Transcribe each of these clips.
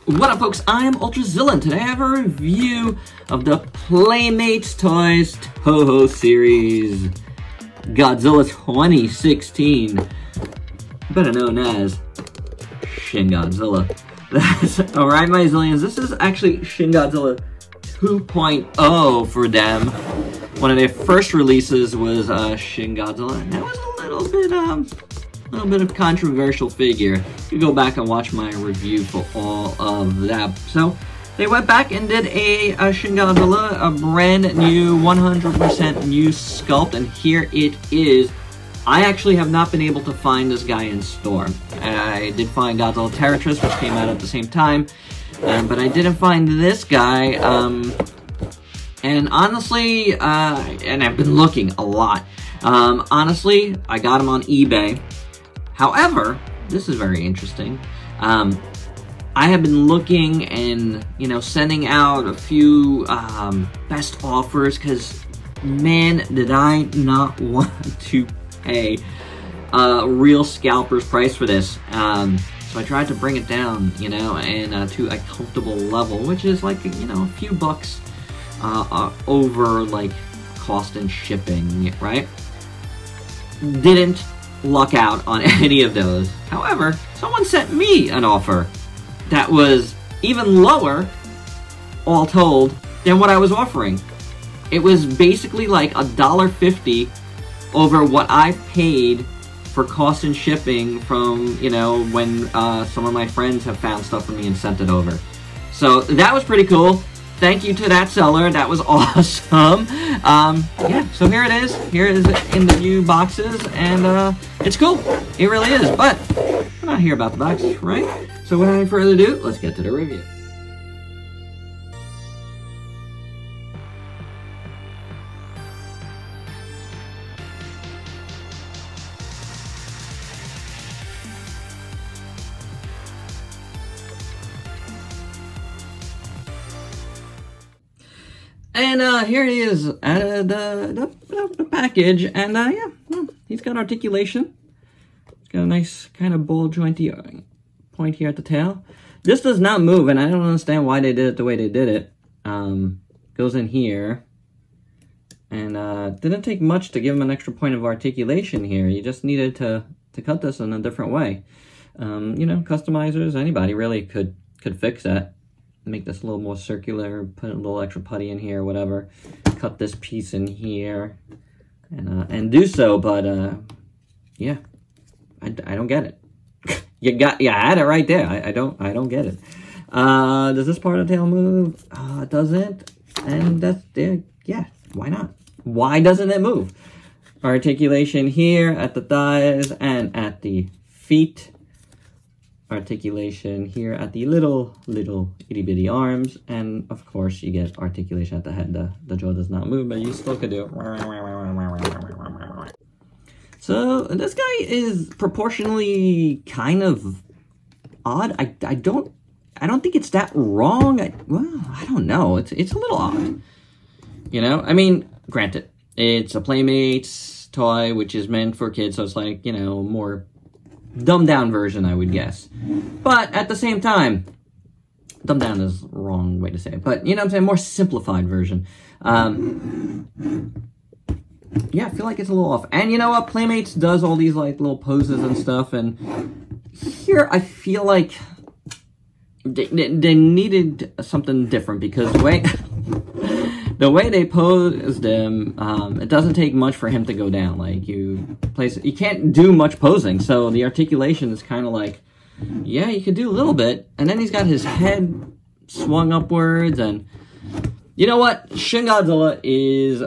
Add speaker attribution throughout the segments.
Speaker 1: What up, folks? I'm Ultrazilla, and today I have a review of the Playmates Toys Toho series Godzilla 2016, better known as Shin Godzilla. That's alright, my zillions. This is actually Shin Godzilla 2.0 for them. One of their first releases was Shin Godzilla, and that was a little bit of controversial figure. You go back and watch my review for all of that. So they went back and did a Shin Godzilla, a brand new 100% new sculpt, and here it is. I actually have not been able to find this guy in store. I did find Godzilla Terratris, which came out at the same time, but I didn't find this guy. And honestly, and I've been looking a lot. Honestly, I got him on eBay. However, this is very interesting. I have been looking and, sending out a few best offers because, man, did I not want to pay a real scalper's price for this. So I tried to bring it down, and to a comfortable level, which is like, a few bucks over, like, cost and shipping, right? Didn't luck out on any of those. However, someone sent me an offer that was even lower, all told, than what I was offering. It was basically like $1.50 over what I paid for cost and shipping from, when some of my friends have found stuff for me and sent it over. So that was pretty cool. Thank you to that seller. That was awesome. Yeah, so here it is. Here it is in the new boxes, and it's cool. It really is. But we're not here about the box, right? So without any further ado, let's get to the review. And here he is, the package, and yeah, well, he's got articulation. He's got a nice kind of ball jointy point here at the tail. This does not move, and I don't understand why they did it the way they did it. Goes in here, and didn't take much to give him an extra point of articulation here. You just needed to cut this in a different way. Customizers, anybody really could fix that. Make this a little more circular, put a little extra putty in here, whatever. Cut this piece in here, and do so. But yeah, I don't get it. you had it right there. I don't get it. Does this part of the tail move? It doesn't. And that's there. Yeah, why not? Why doesn't it move? Articulation here at the thighs and at the feet. Articulation here at the little itty-bitty arms, and of course you get articulation at the head. The jaw does not move, but you still could do it. So this guy is proportionally kind of odd. I don't think it's that wrong. I don't know. It's a little odd. I mean, granted, it's a Playmates toy, which is meant for kids, so it's like, more dumbed down version, I would guess. But at the same time, dumbed down is the wrong way to say it, but you know what I'm saying, more simplified version. Yeah, I feel like it's a little off. And you know what, Playmates does all these like little poses and stuff, and here I feel like they needed something different, because the way they posed him, it doesn't take much for him to go down. Like, you can't do much posing, so the articulation is kind of like, yeah, you could do a little bit. And then he's got his head swung upwards, and you know what? Shin Godzilla is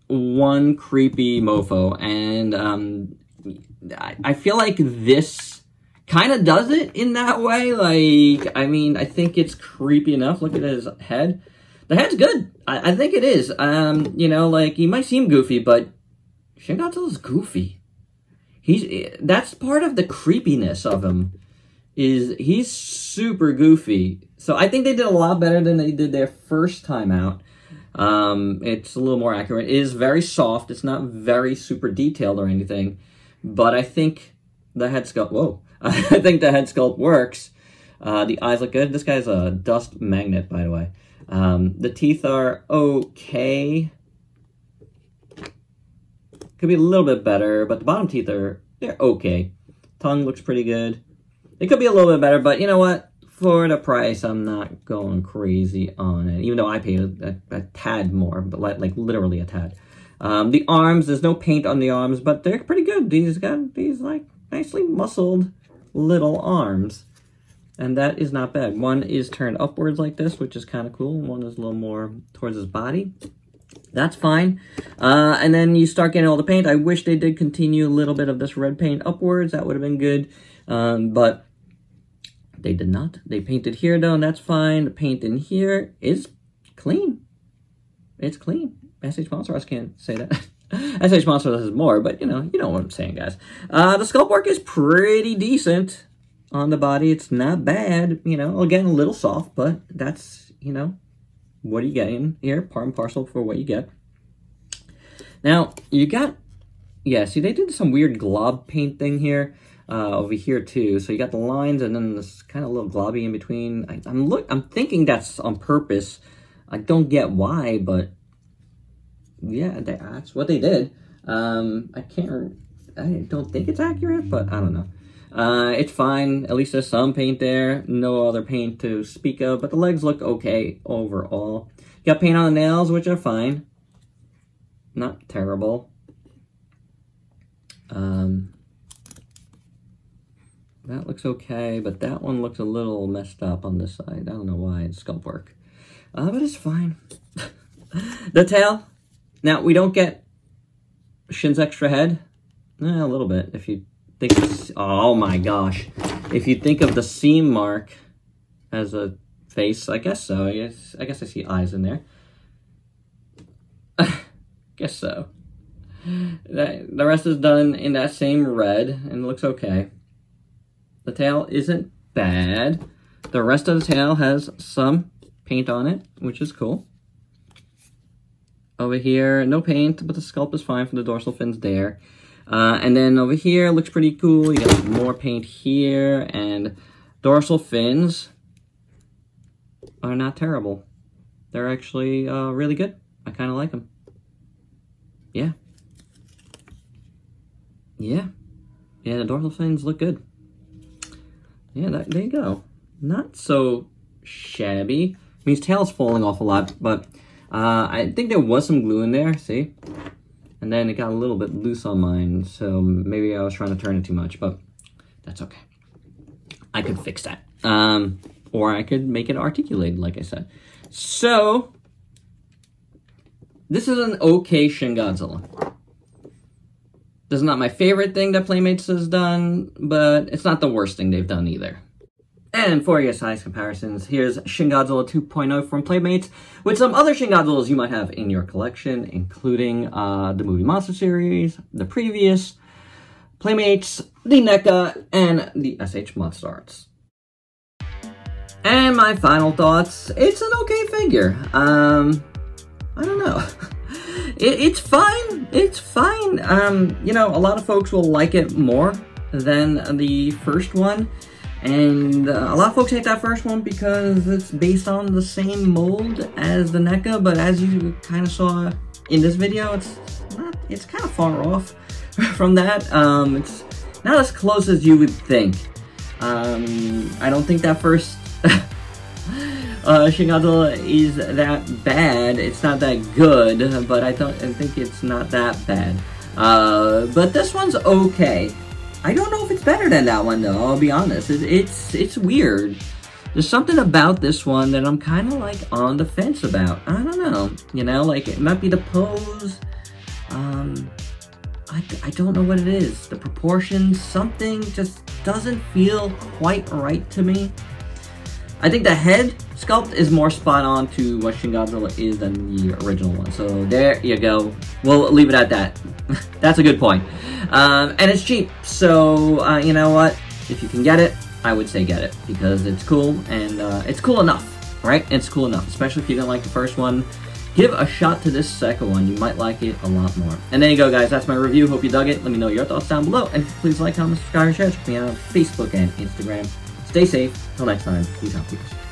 Speaker 1: one creepy mofo, and I feel like this kind of does it in that way. Like, I mean, I think it's creepy enough. Look at his head. The head's good. I think it is. Like, he might seem goofy, but Shin Godzilla's goofy. That's part of the creepiness of him, is he's super goofy. So I think they did a lot better than they did their first time out. It's a little more accurate. It is very soft. It's not very super detailed or anything, but I think the head sculpt, I think the head sculpt works. The eyes look good. This guy's a dust magnet, by the way. The teeth are okay. Could be a little bit better, but the bottom teeth they're okay. Tongue looks pretty good. It could be a little bit better, but you know what? For the price, I'm not going crazy on it. Even though I paid a tad more, but like literally a tad. The arms, there's no paint on the arms, but they're pretty good. These got these like nicely muscled little arms. And that is not bad. One is turned upwards like this, which is kind of cool. One is a little more towards his body. That's fine. And then you start getting all the paint. I wish they did continue a little bit of this red paint upwards. That would have been good. But they did not. They painted here, though, and that's fine. The paint in here is clean. It's clean. SH Monster, I can't say that. SH Monster has more, but you know what I'm saying, guys. The sculpt work is pretty decent on the body. It's not bad, you know. Again, a little soft, but that's, you know, what are you getting here? Part and parcel for what you get. Now, you got, yeah, see, they did some weird glob paint thing here, over here too. So you got the lines and then this kind of little globby in between. I'm thinking that's on purpose. I don't get why, but yeah, that's what they did. I don't think it's accurate, but I don't know. It's fine. At least there's some paint there. No other paint to speak of, but the legs look okay overall. You got paint on the nails, which are fine. Not terrible. That looks okay, but that one looks a little messed up on this side. I don't know why. It's sculpt work. But it's fine. The tail. Now, we don't get Shin's extra head. A little bit. If you think, oh my gosh. If you think of the seam mark as a face, I guess so. I guess I see eyes in there. Guess so. The rest is done in that same red, and it looks okay. The tail isn't bad. The rest of the tail has some paint on it, which is cool. Over here, no paint, but the sculpt is fine for the dorsal fins there. And then over here, looks pretty cool. You got more paint here, and dorsal fins are not terrible. They're actually really good. I kind of like them. Yeah. Yeah. Yeah, the dorsal fins look good. Yeah, there you go. Not so shabby. I mean, his tail's falling off a lot, but I think there was some glue in there, see? And then it got a little bit loose on mine, so maybe I was trying to turn it too much, but that's okay. I could fix that. Or I could make it articulated, like I said. So, this is an okay Shin Godzilla. This is not my favorite thing that Playmates has done, but it's not the worst thing they've done either. And for your size comparisons, here's Shin Godzilla 2.0 from Playmates, with some other Shin Godzillas you might have in your collection, including the movie Monster series, the previous, Playmates, the NECA, and the SH Monstars. And my final thoughts, it's an okay figure. I don't know. It's fine. It's fine. You know, a lot of folks will like it more than the first one. And a lot of folks hate that first one because it's based on the same mold as the NECA, but as you kind of saw in this video, it's kind of far off from that. It's not as close as you would think. I don't think that first Shin Godzilla is that bad. It's not that good, but I think it's not that bad. But this one's okay. I don't know if it's better than that one, though, I'll be honest. It's weird. There's something about this one that I'm kind of, like, on the fence about. I don't know. You know, like, it might be the pose. I don't know what it is. The proportions, something just doesn't feel quite right to me. I think the head sculpt is more spot on to what Shin Godzilla is than the original one. So there you go. We'll leave it at that. That's a good point. And it's cheap. So, you know what? If you can get it, I would say get it. Because it's cool and it's cool enough. Right? It's cool enough. Especially if you didn't like the first one. Give a shot to this second one. You might like it a lot more. And there you go, guys. That's my review. Hope you dug it. Let me know your thoughts down below. And please like, comment, subscribe, and share. Check me out on Facebook and Instagram. Stay safe. Till next time. Peace out, peeps.